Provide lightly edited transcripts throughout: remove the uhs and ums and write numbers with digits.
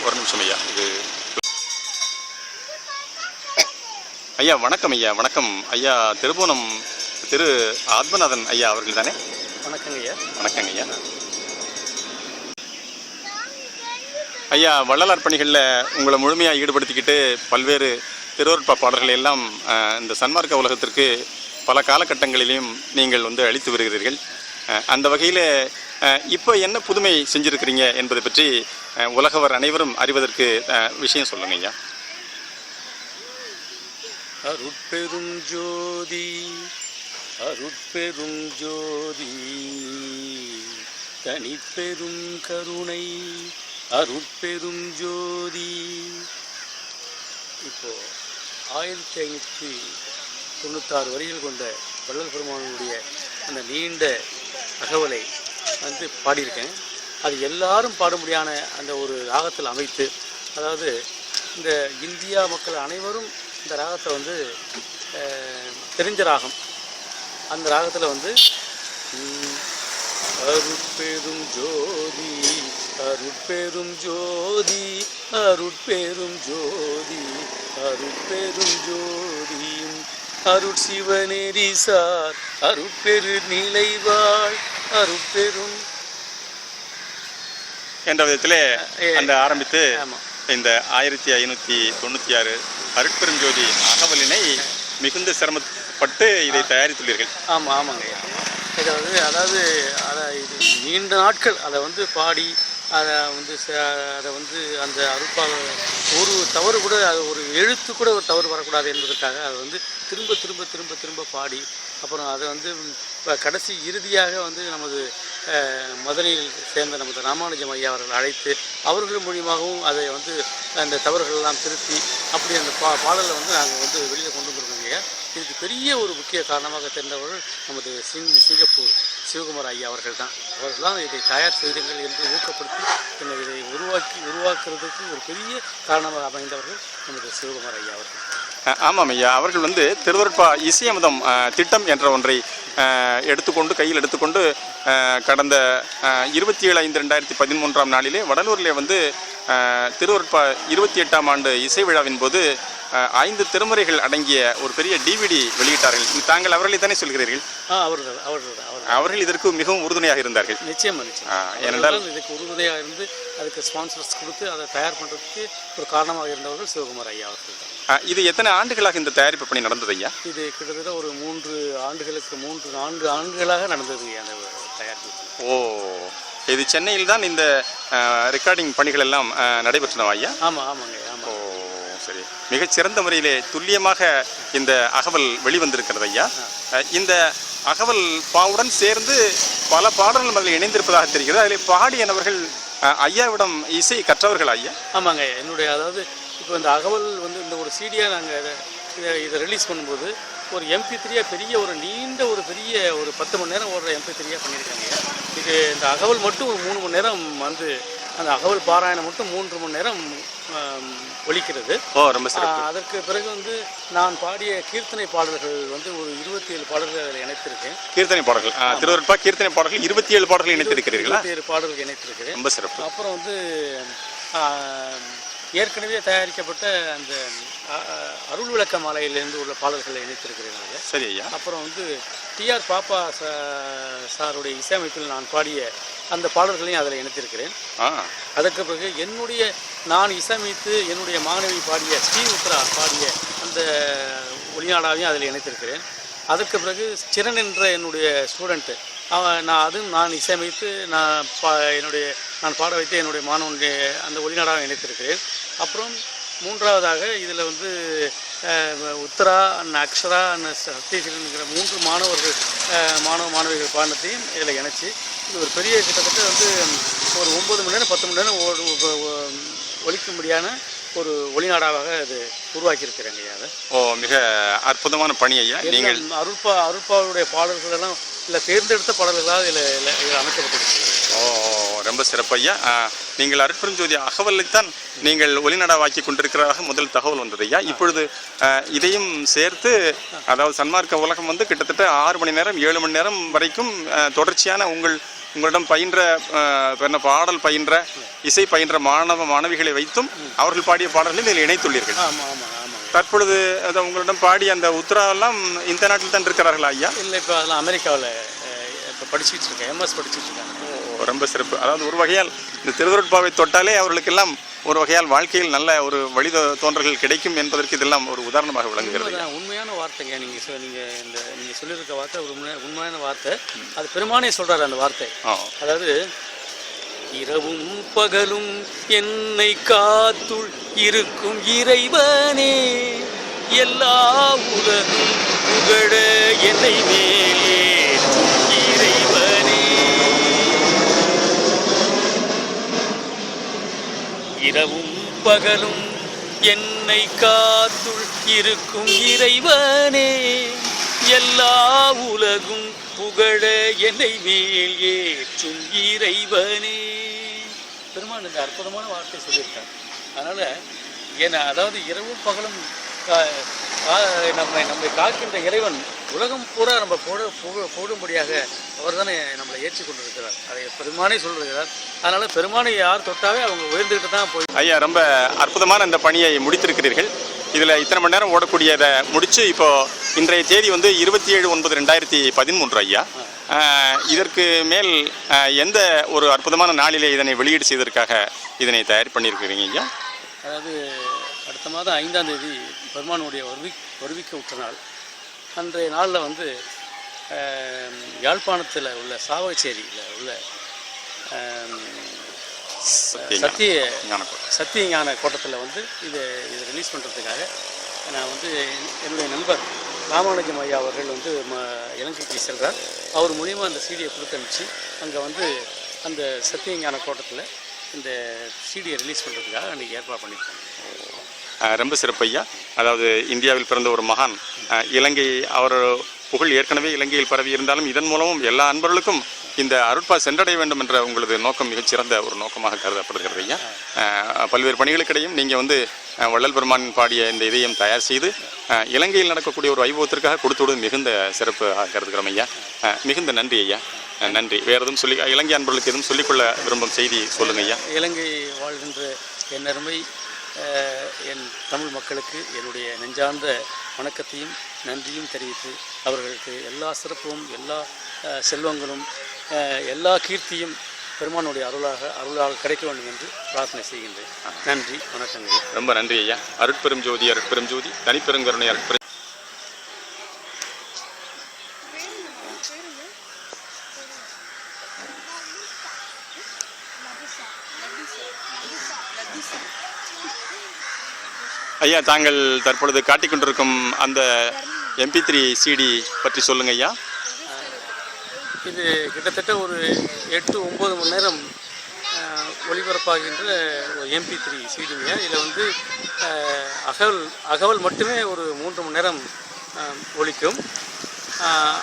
ஒரு நிமிஷம் ஐயா. இது ஐயா வணக்கம் ஐயா. வணக்கம் ஐயா. திருபுவனம் திரு ஆத்மநாதன் ஐயா அவர்கள் தானே? வணக்கங்க ஐயா. வணக்கங்க ஐயா. ஐயா, வள்ளலார் பணிகளில் உங்களை முழுமையாக ஈடுபடுத்திக்கிட்டு பல்வேறு திருவருட்பா பாடல்களை எல்லாம் இந்த சன்மார்க்க உலகத்திற்கு பல காலகட்டங்களிலையும் நீங்கள் அளித்து வருகிறீர்கள். அந்த வகையில் இப்போ என்ன புதுமை செஞ்சுருக்கிறீங்க என்பதை பற்றி உலகவர் அனைவரும் அறிவதற்கு விஷயம் சொல்லுங்க ஐயா. அருட்பெரும் ஜோதி அருட்பெரும் ஜோதி தனிப்பெரும் கருணை அருட்பெரும் ஜோதி. இப்போ 1596 வரிகள் கொண்ட வள்ளல் பெருமானுடைய அந்த நீண்ட தகவலை பாடியிருக்கேன். அது எல்லாரும் பாடும்படியான அந்த ஒரு ராகத்தில் அமைத்து, அதாவது இந்த இந்தியா மக்கள் அனைவரும் இந்த ராகத்தை தெரிஞ்ச ராகம். அந்த ராகத்தில் அருட்பெரும் ஜோதி அருட்பெரும் ஜோதி அருட்பெரும் ஜோதி அருட்பெரும் ஜோதி அருட்சிவநெறிசார் அருட்பெரு நிலைவாழ் அருட்பெரும் என்ற விதத்திலே அந்த ஆரம்பித்து இந்த 1596 அருட்பெரும் ஜோதி அகவலினை மிகுந்த சிரமப்பட்டு இதை தயாரித்துள்ளீர்கள். ஆமாங்க. அதாவது இது நீண்ட நாட்கள் அதை பாடி அதை அந்த அருட்பாக ஒரு தவறு கூட, அது ஒரு எழுத்து கூட ஒரு தவறு வரக்கூடாது என்பதற்காக அதை திரும்ப திரும்ப திரும்ப திரும்ப பாடி, அப்புறம் அதை இப்போ கடைசி இறுதியாக நமது மதுரையில் சேர்ந்த நமது ராமானுஜம் ஐயா அவர்கள் அழைத்து அவர்கள் மூலியமாகவும் அதை அந்த தவறுகள் எல்லாம் திருத்தி அப்படி அந்த பாடலை நாங்கள் வெளியில் கொண்டு வந்துருக்கோங்க ஐயா. இதுக்கு பெரிய ஒரு முக்கிய காரணமாக தெரிந்தவர்கள் நமது சிங்கப்பூர் சிவகுமார் ஐயா அவர்கள் தான். அவர்கள் தான் இதை தயார் செய்தீர்கள் என்று ஊக்கப்படுத்தி பின்னர் இதை உருவாக்குறதுக்கு ஒரு பெரிய காரணமாக அமைந்தவர்கள் நமது சிவகுமார் ஐயா அவர்கள். ஆமாம் ஐயா. அவர்கள் திருவருட்பா இசையமுதம் திட்டம் என்ற ஒன்றை கையில் எடுத்துக்கொண்டு கடந்த 27/5/2013 நாளிலே வடலூரிலே திருவருட்பா 28ஆம் ஆண்டு இசை விழாவின் போது 5 திருமுறைகள் அடங்கிய ஒரு பெரிய DVD வெளியிட்டார்கள். தாங்கள் அவர்களை தானே சொல்கிறீர்கள்? அவர்கள் இதற்கு மிகவும் உறுதுணையாக இருந்தார்கள். நிச்சயமா. ஏனென்றால் இதுக்கு உறுதுணையாக இருந்து அதுக்கு ஸ்பான்சர்ஸ் கொடுத்து அதை தயார் பண்ணுறதுக்கு ஒரு காரணமாக இருந்தவர்கள் சிவகுமார் ஐயா அவர்கள். இது எத்தனை ஆண்டுகளாக இந்த தயாரிப்பு பணி நடந்தது ஐயா? இது கிட்டத்தட்ட ஒரு 4 ஆண்டுகளாக நடந்தது அந்த தயாரிப்பு. ஓ, இது சென்னையில் தான் இந்த ரெக்கார்டிங் பணிகள் எல்லாம் நடைபெற்றனவா ஐயா? ஆமாங்க. ஓ சரி. மிகச்சிறந்த முறையிலே துல்லியமாக இந்த அகவல் வெளிவந்திருக்கிறது ஐயா. இந்த அகவல் பாவுடன் சேர்ந்து பல பாடல்கள் அதில் இணைந்திருப்பதாக தெரிகிறது. அதில் பாடியனவர்கள் ஐயாவிடம் இசை கற்றவர்கள் ஐயா? ஆமாங்க. அதாவது இப்போ இந்த அகவல் இந்த ஒரு சீடியாக நாங்கள் இதை ரிலீஸ் பண்ணும்போது ஒரு MP3 பெரிய ஒரு நீண்ட ஒரு பெரிய ஒரு 10 மணி நேரம் ஓடுற MP3 பண்ணியிருக்காங்க. இது இந்த அகவல் மட்டும் ஒரு 3 மணி நேரம் அந்த அகவல் பாராயணம் மட்டும் 3 மணி நேரம் ஒலிக்கிறது. ரொம்ப சிறப்பு. அதற்கு பிறகு நான் பாடிய கீர்த்தனை பாடல்கள் ஒரு 27 பாடல்கள் அதில் இணைத்திருக்கேன். கீர்த்தனை பாடல்கள் திருவருட்பா கீர்த்தனை பாடல்கள் 27 பாடல்கள் இணைத்திருக்கிறீர்களா? 27 பாடல்கள் இணைத்திருக்கிறேன். ரொம்ப சிறப்பு. அப்புறம் ஏற்கனவே தயாரிக்கப்பட்ட அந்த அருள் விளக்க மாலையிலிருந்து உள்ள பாடல்களை இணைத்திருக்கிறேன். சரி ஐயா. அப்புறம் TR பாப்பா சாருடைய இசையமைப்பில் நான் பாடிய அந்த பாடல்களையும் அதில் இணைத்திருக்கிறேன். அதற்கு பிறகு நான் இசையமைத்து என்னுடைய மாணவி பாடிய ஸ்ரீ உத்ரா பாடிய அந்த ஒளிநாடாவையும் அதில் இணைத்திருக்கிறேன். அதற்கு பிறகு சிரன் என்ற என்னுடைய ஸ்டூடெண்ட்டு நான் இசையமைத்து நான் பாட வைத்து என்னுடைய மாணவனுடைய அந்த ஒளிநாடாவை இணைத்திருக்கிறேன். அப்புறம் மூன்றாவதாக இதில் உத்தரா அக்ஷரா சத்யசீலன்கிற 3 மாணவிகள் பாடத்தையும் இதில் இணைச்சி இது ஒரு பெரிய கிட்டத்தட்ட ஒரு 9 மணி நேரம் 10 மணி நேரம் ஒலிக்கும்படியான ஒரு ஒளிநாடாவாக அது உருவாக்கியிருக்கிறேங்க ஐயா. ஓ, மிக அற்புதமான பணி ஐயா. நீங்கள் அருட்பாவுடைய பாடல்கள் எல்லாம் இல்லை தேர்ந்தெடுத்த பாடல்களாக இதில் அமைக்கப்பட்டிருக்கு. ஓ, ரொம்ப சிறப்பு ஐயா. நீங்கள் அருட்பெருஞ்சோதி அகவலைத்தான் நீங்கள் ஒளிநடாவாக்கி கொண்டிருக்கிறதாக முதல் தகவல் வந்தது ஐயா. இப்பொழுது இதையும் சேர்த்து அதாவது சன்மார்க்க உலகம் வந்து கிட்டத்தட்ட 6 மணி நேரம் 7 மணி நேரம் வரைக்கும் தொடர்ச்சியான உங்களிடம் பயின்ற பாடல் பயின்ற இசை பயின்ற மாணவ மாணவிகளை வைத்தும் அவர்கள் பாடிய பாடல்களை நீங்கள் இணைத்துள்ளீர்கள். தற்பொழுது உங்களிடம் பாடிய அந்த உத்தராவெல்லாம் இந்த நாட்டில் தான் இருக்கிறார்களா ஐயா? இல்லை, இப்போ அதெல்லாம் அமெரிக்காவில் இப்போ படிச்சுட்டு இருக்கேன், எம்எஸ் படிச்சுட்டு இருக்காங்க. ரொம்ப சிறப்பு. அதாவது ஒரு வகையால் இந்த திருவருட்பாவை தொட்டாலே அவர்களுக்கெல்லாம் ஒரு வகையால் வாழ்க்கையில் நல்ல ஒரு வழி தோன்றல்கள் கிடைக்கும் என்பதற்கு இதெல்லாம் ஒரு உதாரணமாக விளங்குகிறது. உண்மையான வார்த்தைங்க. நீங்கள் சொல்லியிருக்க வார்த்தை ஒரு உண்மையான வார்த்தை. அது பெருமானே சொல்கிறார் அந்த வார்த்தை. அதாவது இரவும் பகலும் என்னை காத்துள் இருக்கும் இறைவனே, எல்லா உலகும் புகழ என்னை மேலே இறைவனே. இரவும் பகலும் என்னை காத்துள் இருக்கும் இறைவனே, எல்லா உலகும் புகழ என்னை மேல் ஏற்றும் இறைவனே. பெருமான் இந்த அற்புதமான வார்த்தை சொல்லியிருக்கார். அதனால் அதாவது இரவும் பகலும் நம்மை காக்கின்ற இறைவன் உலகம் பூரா நம்ம போடும்படியாக அவர் தானே நம்மளை ஏற்றி கொண்டிருக்கிறார். அதை பெருமானே சொல்லிருக்கிறார். அதனால் பெருமானை யார் தொட்டாவே அவங்க உயர்ந்துக்கிட்டு தான் போய். ஐயா, ரொம்ப அற்புதமான இந்த பணியை முடித்திருக்கிறீர்கள். இதில் இத்தனை மணி நேரம் ஓடக்கூடியதை முடித்து இப்போது இன்றைய தேதி வந்து 27/9/2013 ஐயா. இதற்கு மேல் எந்த ஒரு அற்புதமான நாளிலே இதனை வெளியீடு செய்வதற்காக இதனை தயார் பண்ணியிருக்கிறீங்க ஐயா? அதாவது அடுத்த மாதம் 5ஆம் தேதி பெருமானுடைய வருவிக்க உற்ற நாள். அன்றைய நாளில் வந்து யாழ்ப்பாணத்தில் உள்ள சாவகச்சேரியில் உள்ள சத்திய ஞான கோட்டத்தில் வந்து இதை ரிலீஸ் பண்ணுறதுக்காக நான் வந்து என்னுடைய நண்பர் ராமானுஜம் ஐயா அவர்கள் வந்து இலங்கைக்கு செல்கிறார். அவர் மூலிமா அந்த சீடியை கொடுத்து அனுப்பிச்சு அங்கே வந்து அந்த சத்திய ஞான கோட்டத்தில் இந்த சீடியை ரிலீஸ் பண்ணுறதுக்காக அன்றைக்கி ஏற்பாடு பண்ணியிருக்கோம். ரொம்ப சிறப்பு ஐயா. அதாவது இந்தியாவில் பிறந்த ஒரு மகான், இலங்கை அவர் புகழ் ஏற்கனவே இலங்கையில் பரவி இருந்தாலும் இதன் மூலமும் எல்லா அன்பர்களுக்கும் இந்த அருட்பா சென்றடைய வேண்டும் என்ற உங்களது நோக்கம் மிகச்சிறந்த ஒரு நோக்கமாக கருதப்படுகிறது ஐயா. பல்வேறு பணிகளுக்கிடையும் நீங்கள் வந்து வள்ளல் பெருமான் பாடிய இந்த இதயம் தயார் செய்து இலங்கையில் நடக்கக்கூடிய ஒரு வைபவத்திற்காக கொடுத்துவிடுவது மிகுந்த சிறப்பாக கருதுகிறோம் ஐயா. மிகுந்த நன்றி ஐயா. நன்றி. வேறு எதுவும் இலங்கை அன்பர்களுக்கு எதுவும் சொல்லிக்கொள்ள விரும்பும் செய்தி சொல்லுங்க ஐயா. இலங்கை வாழ்கின்ற என் அருமை என் தமிழ் மக்களுக்கு என்னுடைய நெஞ்சார்ந்த வணக்கத்தையும் நன்றியும் தெரிவித்து அவர்களுக்கு எல்லா சிறப்பும் எல்லா செல்வங்களும் எல்லா கீர்த்தியும் பெருமானுடைய அருளாக கிடைக்க வேண்டும் என்று பிரார்த்தனை செய்கின்றேன். நன்றி, வணக்கங்கள். ரொம்ப நன்றி ஐயா. அருட்பெரும் ஜோதி அருட்பெரும் ஜோதி தனிப்பெருங்கருணை அருட்பெரும். ஐயா, தாங்கள் தற்பொழுது காட்டிக்கொண்டிருக்கும் அந்த MP3 CD பற்றி சொல்லுங்க ஐயா. இது கிட்டத்தட்ட ஒரு 8-9 மணி நேரம் ஒளிபரப்பாகின்ற ஒரு MP3 CDங்க. இதில் வந்து அகவல் மட்டுமே ஒரு 3 மணி நேரம் ஒலிக்கும்.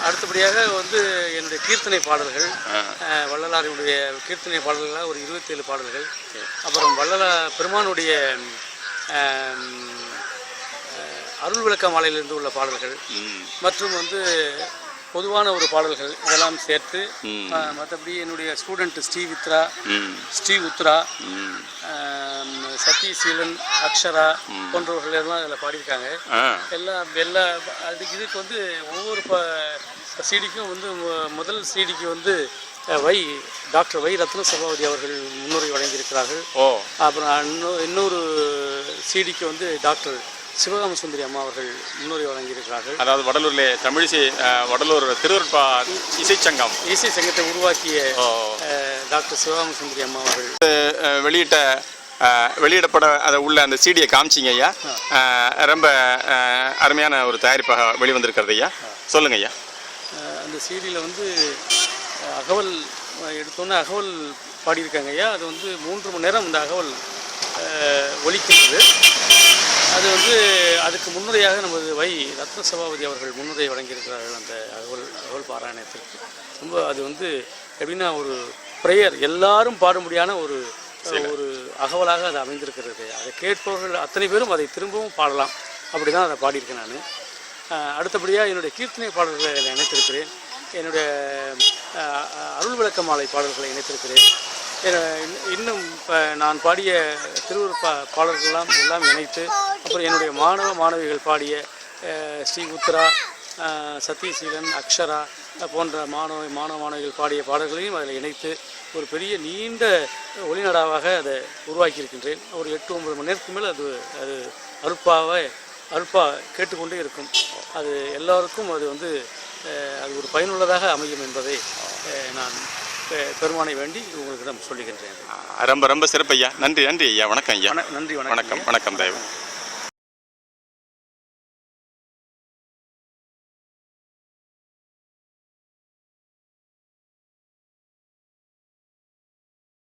அடுத்தபடியாக வந்து என்னுடைய கீர்த்தனை பாடல்கள், வள்ளலாருடைய கீர்த்தனை பாடல்களாக ஒரு 27 பாடல்கள், அப்புறம் பெருமானுடைய அருள் விளக்க மாலையிலிருந்து உள்ள பாடல்கள் மற்றும் வந்து பொதுவான ஒரு பாடல்கள் இதெல்லாம் சேர்த்து மற்றபடி என்னுடைய ஸ்டூடெண்ட் ஸ்ரீ உத்ரா சத்யசீலன் அக்ஷரா போன்றவர்கள் எல்லாம் இதில் பாடியிருக்காங்க. இதுக்கு வந்து ஒவ்வொரு சிடிக்கும் வந்து முதல் சிடிக்கு வந்து டாக்டர் ரத்ன சபாபதி அவர்கள் முன்னுரை வழங்கியிருக்கிறார்கள். அப்புறம் இன்னொரு சிடிக்கு வந்து டாக்டர் சிவகாம சுந்தரி அம்மா அவர்கள் முன்னுரை வழங்கியிருக்கிறார்கள். அதாவது வடலூர் திருவருட்பா இசை சங்கத்தை உருவாக்கிய டாக்டர் சிவகாம சுந்தரி அம்மா அவர்கள் வெளியிடப்பட அதை உள்ள அந்த சிடியை காமிச்சிங்க ஐயா. ரொம்ப அருமையான ஒரு தயாரிப்பாக வெளிவந்திருக்கிறது ஐயா. சொல்லுங்க ஐயா. அந்த சிடியில் வந்து அகவல் எடுத்தோன்னே அகவல் பாடியிருக்காங்க ஐயா. அது வந்து 3 மணி நேரம் இந்த அகவல் ஒலிக்கின்றது. அது வந்து அதுக்கு முன்னுரையாக நமது ரத்ன சபாபதி அவர்கள் முன்னுரை வழங்கியிருக்கிறார்கள் அந்த அகவல் பாராயணத்திற்கு. ரொம்ப அது வந்து எப்படின்னா ஒரு ப்ரேயர் எல்லாரும் பாடும்படியான ஒரு அகவலாக அது அமைந்திருக்கிறது. அதை கேட்பவர்கள் அத்தனை பேரும் அதை திரும்பவும் பாடலாம். அப்படி தான் அதை பாடியிருக்கேன் நான். அடுத்தபடியாக என்னுடைய கீர்த்தனை பாடல்களை இணைத்திருக்கிறேன். என்னுடைய அருள் விளக்க மாலை பாடல்களை இணைத்திருக்கிறேன். இன்னும் இப்போ நான் பாடிய திருவூர் பாடல்கள்லாம் எல்லாம் இணைத்து, அப்புறம் என்னுடைய மாணவிகள் பாடிய ஸ்ரீ உத்ரா, சத்யசீலன், அக்ஷரா போன்ற மாணவிகள் பாடிய பாடல்களையும் அதில் இணைத்து ஒரு பெரிய நீண்ட ஒளிநடாவாக அதை உருவாக்கியிருக்கின்றேன். ஒரு 8-9 மணி நேரத்துக்கு மேலே அது அருட்பா கேட்டுக்கொண்டே இருக்கும். அது எல்லோருக்கும் அது அது ஒரு பயனுள்ளதாக அமையும் என்பதை நான் பெருமானை வேண்டி உங்களுக்கு சொல்லுகின்றேன். ரொம்ப ரொம்ப சிறப்பு ஐயா. நன்றி ஐயா. வணக்கம் ஐயா. நன்றி. வணக்கம். தயவு.